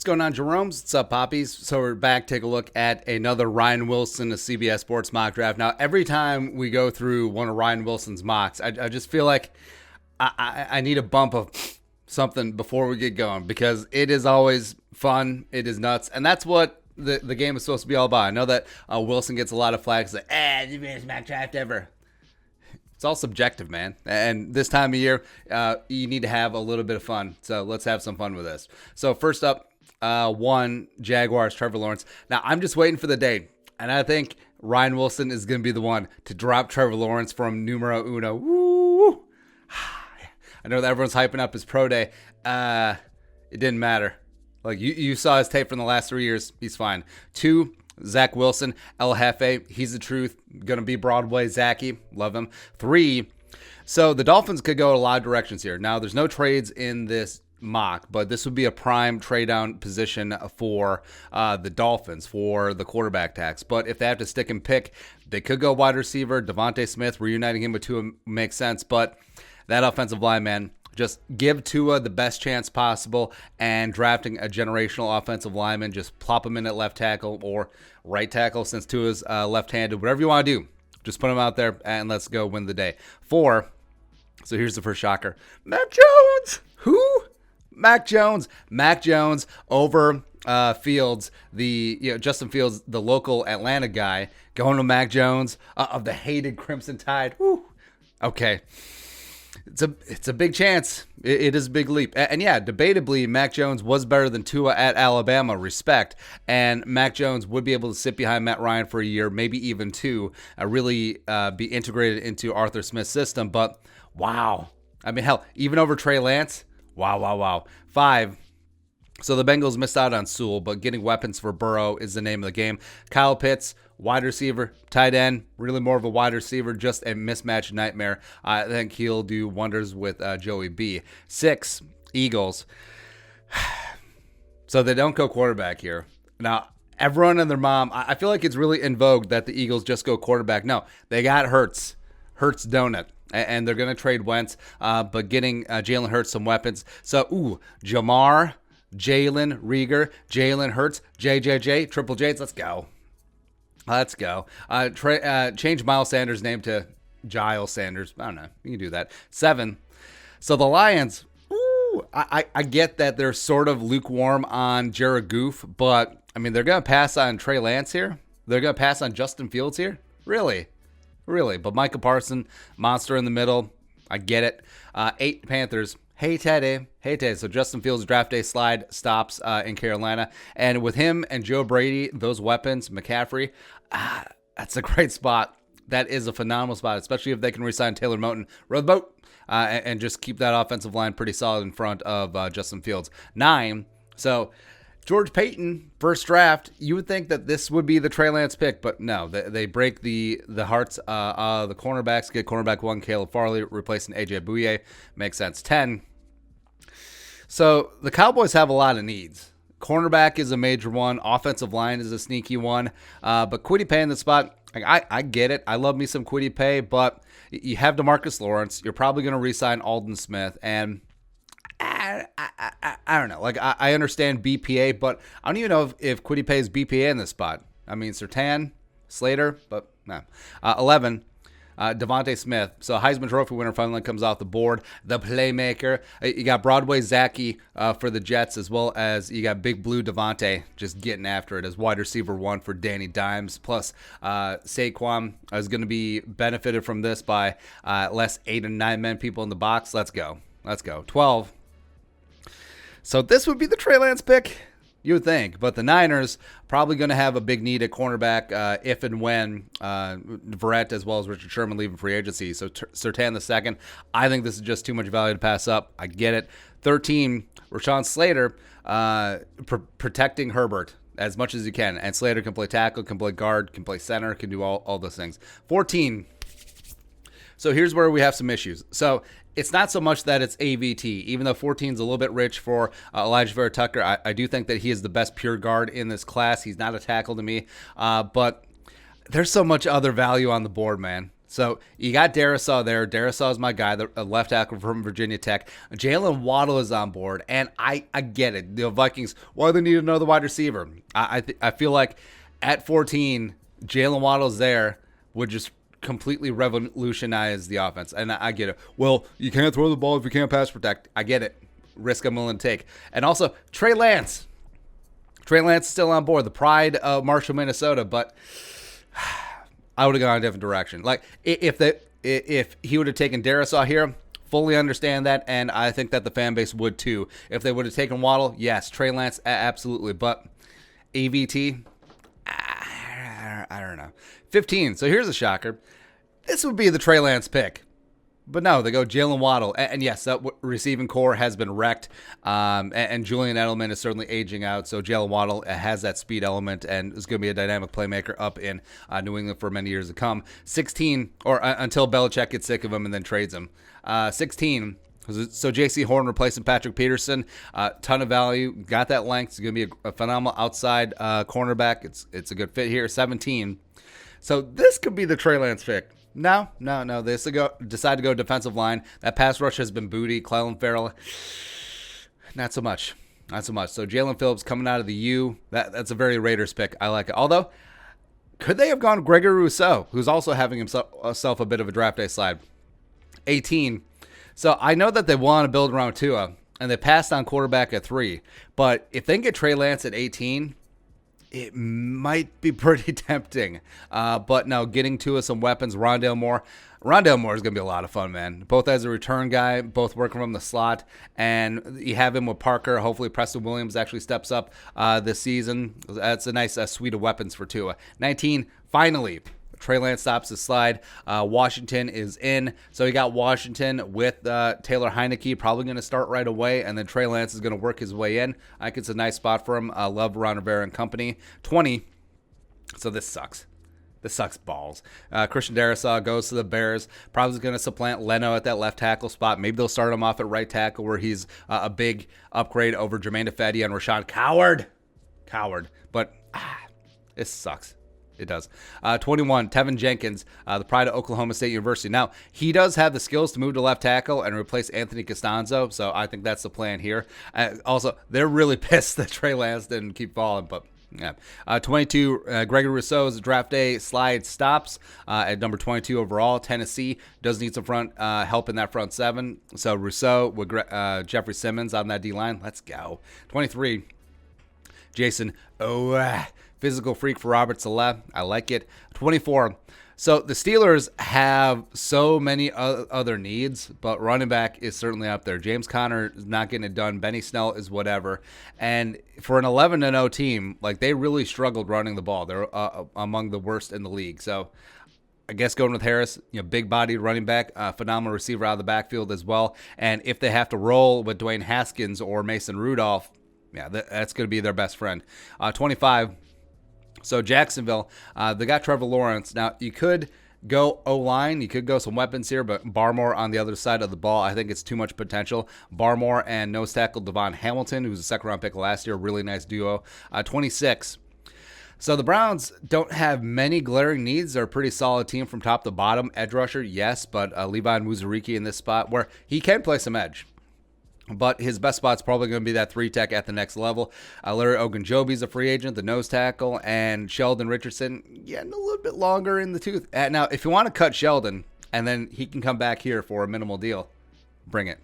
going on, Jerome's? What's up, Poppies? So we're back. Take a look at another Ryan Wilson, a CBS Sports mock draft. Now, every time we go through one of Ryan Wilson's mocks, I just feel like I need a bump of something before we get going because it is always fun. It is nuts. And that's what the game is supposed to be all about. I know that Wilson gets a lot of flags like, the best mock draft ever. It's all subjective, man. And this time of year, you need to have a little bit of fun. So let's have some fun with this. So first up, one, Jaguars, Trevor Lawrence. Now, I'm just waiting for the day. And I think Ryan Wilson is going to be the one to drop Trevor Lawrence from numero uno. Woo! I know that everyone's hyping up his pro day. It didn't matter. Like, you saw his tape from the last 3 years. He's fine. 2, Zach Wilson, El Jefe, he's the truth. Going to be Broadway Zachy. Love him. 3, so the Dolphins could go a lot of directions here. Now, there's no trades in this mock, but this would be a prime trade down position for the Dolphins for the quarterback tax. But if they have to stick and pick, they could go wide receiver. Devontae Smith, reuniting him with Tua makes sense. But that offensive line, man, just give Tua the best chance possible, and drafting a generational offensive lineman, just plop him in at left tackle or right tackle since Tua's left-handed. Whatever you want to do, just put him out there and let's go win the day. 4, so here's the first shocker. Mac Jones! Who? Mac Jones. Mac Jones over Fields, Justin Fields, the local Atlanta guy, going to Mac Jones of the hated Crimson Tide. Woo. Okay. It's a big chance. It is a big leap. And yeah, debatably, Mac Jones was better than Tua at Alabama, respect. And Mac Jones would be able to sit behind Matt Ryan for a year, maybe even 2, really be integrated into Arthur Smith's system. But wow. I mean, hell, even over Trey Lance. Wow. 5, so the Bengals missed out on Sewell, but getting weapons for Burrow is the name of the game. Kyle Pitts, wide receiver, tight end, really more of a wide receiver, just a mismatch nightmare. I think he'll do wonders with Joey B. 6, Eagles. So they don't go quarterback here. Now, everyone and their mom, I feel like it's really in vogue that the Eagles just go quarterback. No, they got Hurts donut. And they're going to trade Wentz, but getting Jalen Hurts some weapons. So, Jamar, Jalen Rieger, Jalen Hurts, JJJ, Triple J's. Let's go. Change Miles Sanders' name to Giles Sanders. I don't know. You can do that. 7. So the Lions, I get that they're sort of lukewarm on Jared Goff, but, I mean, they're going to pass on Trey Lance here? They're going to pass on Justin Fields here? Really? But Micah Parsons, monster in the middle. I get it. 8, Panthers. Hey, Teddy. So Justin Fields' draft day slide stops in Carolina. And with him and Joe Brady, those weapons, McCaffrey, that's a great spot. That is a phenomenal spot, especially if they can re-sign Taylor Moton. Row the boat. And just keep that offensive line pretty solid in front of Justin Fields. 9, so George Payton, first draft, you would think that this would be the Trey Lance pick, but no, they break the hearts of the cornerbacks, get cornerback 1, Caleb Farley, replacing A.J. Bouye. Makes sense. 10. So the Cowboys have a lot of needs. Cornerback is a major one. Offensive line is a sneaky one. But Kwity Paye in the spot, I get it. I love me some Kwity Paye, but you have DeMarcus Lawrence. You're probably going to re-sign Aldon Smith, and I don't know. Like, I understand BPA, but I don't even know if Kwity Paye is BPA in this spot. I mean, Surtain, Slater, but no. 11, Devontae Smith. So Heisman Trophy winner finally comes off the board. The playmaker. You got Broadway Zachy for the Jets, as well as you got Big Blue Devontae just getting after it as wide receiver 1 for Danny Dimes. Plus, Saquon is going to be benefited from this by less 8 and 9 men people in the box. Let's go. 12. So this would be the Trey Lance pick, you would think. But the Niners probably going to have a big need at cornerback if and when Verrett as well as Richard Sherman leaving free agency. So Surtain the second. I think this is just too much value to pass up. I get it. 13, Rashawn Slater protecting Herbert as much as you can. And Slater can play tackle, can play guard, can play center, can do all those things. 14. So here's where we have some issues. So it's not so much that it's AVT, even though 14 is a little bit rich for Elijah Vera-Tucker. I do think that he is the best pure guard in this class. He's not a tackle to me, but there's so much other value on the board, man. So you got Darisaw there. Darisaw is my guy, the left tackle from Virginia Tech. Jalen Waddle is on board, and I get it. The Vikings, why they need another wide receiver? I feel like at 14, Jalen Waddle's there would just completely revolutionize the offense, and I get it. Well, you can't throw the ball if you can't pass protect. I get it. Risk I'm willing to take. And also, Trey Lance. Trey Lance is still on board. The pride of Marshall, Minnesota, but I would have gone a different direction. Like, if he would have taken Darisaw here, fully understand that, and I think that the fan base would too. If they would have taken Waddle, yes. Trey Lance, absolutely. But AVT, I don't know. 15. So here's a shocker. This would be the Trey Lance pick. But no, they go Jalen Waddle. And yes, that receiving core has been wrecked. And Julian Edelman is certainly aging out. So Jalen Waddle has that speed element and is going to be a dynamic playmaker up in New England for many years to come. 16, or until Belichick gets sick of him and then trades him. 16. So J.C. Horn replacing Patrick Peterson. Ton of value. Got that length. It's going to be a phenomenal outside cornerback. It's a good fit here. 17. So this could be the Trey Lance pick. No. They decide to go defensive line. That pass rush has been booty. Clelin Ferrell, not so much. So Jalen Phillips coming out of the U. That's a very Raiders pick. I like it. Although, could they have gone Gregory Rousseau, who's also having himself a bit of a draft day slide? 18. So I know that they want to build around Tua, and they passed on quarterback at 3. But if they can get Trey Lance at 18, it might be pretty tempting. But now getting to some weapons, Rondale Moore is going to be a lot of fun, man. Both as a return guy, both working from the slot, and you have him with Parker. Hopefully Preston Williams actually steps up this season. That's a nice suite of weapons for Tua. 19, finally, Trey Lance stops the slide. Washington is in. So you got Washington with Taylor Heineke probably going to start right away, and then Trey Lance is going to work his way in. I think it's a nice spot for him. I love Ron Rivera and company. 20. So this sucks. This sucks balls. Christian Darisaw goes to the Bears. Probably going to supplant Leno at that left tackle spot. Maybe they'll start him off at right tackle where he's a big upgrade over Jermaine Ifedi and Rashawn Coward. But this sucks. It does. 21, Tevin Jenkins, the pride of Oklahoma State University. Now, he does have the skills to move to left tackle and replace Anthony Costanzo, so I think that's the plan here. Also, they're really pissed that Trey Lance didn't keep falling, but yeah. 22, Gregory Rousseau's draft day slide stops at number 22 overall. Tennessee does need some front help in that front 7, so Rousseau with Jeffrey Simmons on that D-line. Let's go. 23, Jason physical freak for Robert Saleh. I like it. 24. So the Steelers have so many other needs, but running back is certainly up there. James Conner is not getting it done. Benny Snell is whatever. And for an 11-0 team, like, they really struggled running the ball. They're among the worst in the league. So I guess going with Harris, big-bodied running back, phenomenal receiver out of the backfield as well. And if they have to roll with Dwayne Haskins or Mason Rudolph, yeah, that's going to be their best friend. 25. So Jacksonville, they got Trevor Lawrence. Now, you could go O-line. You could go some weapons here, but Barmore on the other side of the ball, I think it's too much potential. Barmore and nose tackle Devon Hamilton, who's a second-round pick last year, really nice duo. 26. So the Browns don't have many glaring needs. They're a pretty solid team from top to bottom. Edge rusher, yes, but Levi Muzuriki in this spot where he can play some edge. But his best spot's probably going to be that 3-tech at the next level. Larry Ogunjobi's a free agent, the nose tackle, and Sheldon Richardson getting a little bit longer in the tooth. Now, if you want to cut Sheldon, and then he can come back here for a minimal deal, bring it.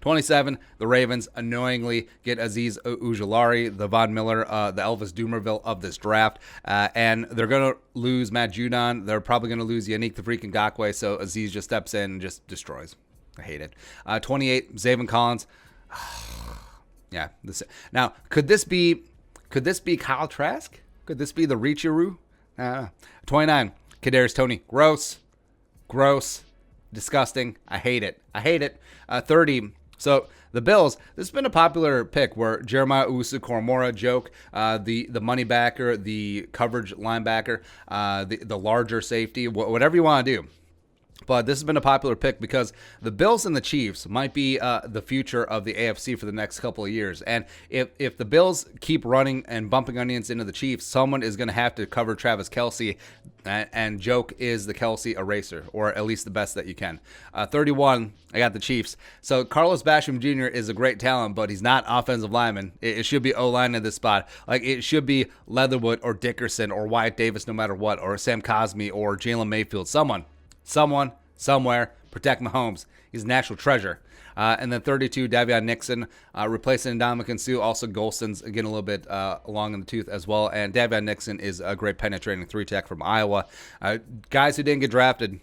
27, the Ravens annoyingly get Azeez Ujulari, the Von Miller, the Elvis Dumerville of this draft. And they're going to lose Matt Judon. They're probably going to lose Yannick the freaking Ngakoue, so Azeez just steps in and just destroys. I hate it. 28, Zaven Collins. Yeah. Now, could this be Kyle Trask? Could this be the Reach-a-roo? 29, Kadarius Toney. Gross. Disgusting. I hate it. 30. So the Bills, this has been a popular pick where Jeremiah Owusu-Koramoah joke, the money backer, the coverage linebacker, the larger safety, whatever you want to do. But this has been a popular pick because the Bills and the Chiefs might be the future of the AFC for the next couple of years. And if the Bills keep running and bumping onions into the Chiefs, someone is going to have to cover Travis Kelce. And joke is the Kelce eraser, or at least the best that you can. 31, I got the Chiefs. So Carlos Basham Jr. is a great talent, but he's not offensive lineman. It should be O-line in this spot. Like, it should be Leatherwood or Dickerson or Wyatt Davis no matter what, or Sam Cosmi or Jalen Mayfield. Someone, somewhere, protect Mahomes. He's a national treasure. And then 32, Davion Nixon, replacing Ndamukong Suh. Also, Golston's getting a little bit long in the tooth as well. And Davion Nixon is a great penetrating 3-tech from Iowa. Guys who didn't get drafted.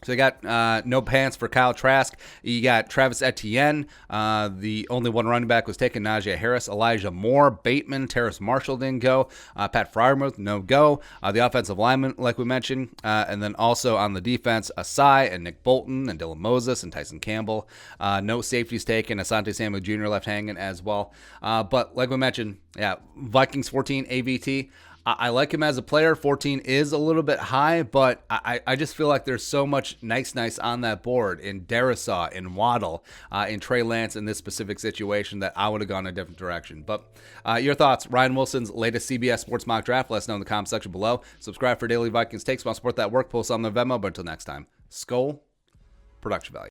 So you got no pants for Kyle Trask. You got Travis Etienne. The only one running back was taken. Najee Harris, Elijah Moore, Bateman, Terrace Marshall didn't go. Pat Freiermuth, no go. The offensive lineman, like we mentioned. And then also on the defense, Asai and Nick Bolton and Dylan Moses and Tyson Campbell. No safeties taken. Asante Samuel Jr. left hanging as well. But like we mentioned, yeah, Vikings 14, AVT. I like him as a player. 14 is a little bit high, but I just feel like there's so much nice on that board in Darisaw, in Waddle, in Trey Lance in this specific situation that I would have gone a different direction. But your thoughts, Ryan Wilson's latest CBS Sports Mock Draft, let us know in the comment section below. Subscribe for daily Vikings takes. Want to support that work, post on the Venmo. But until next time, Skol, production value.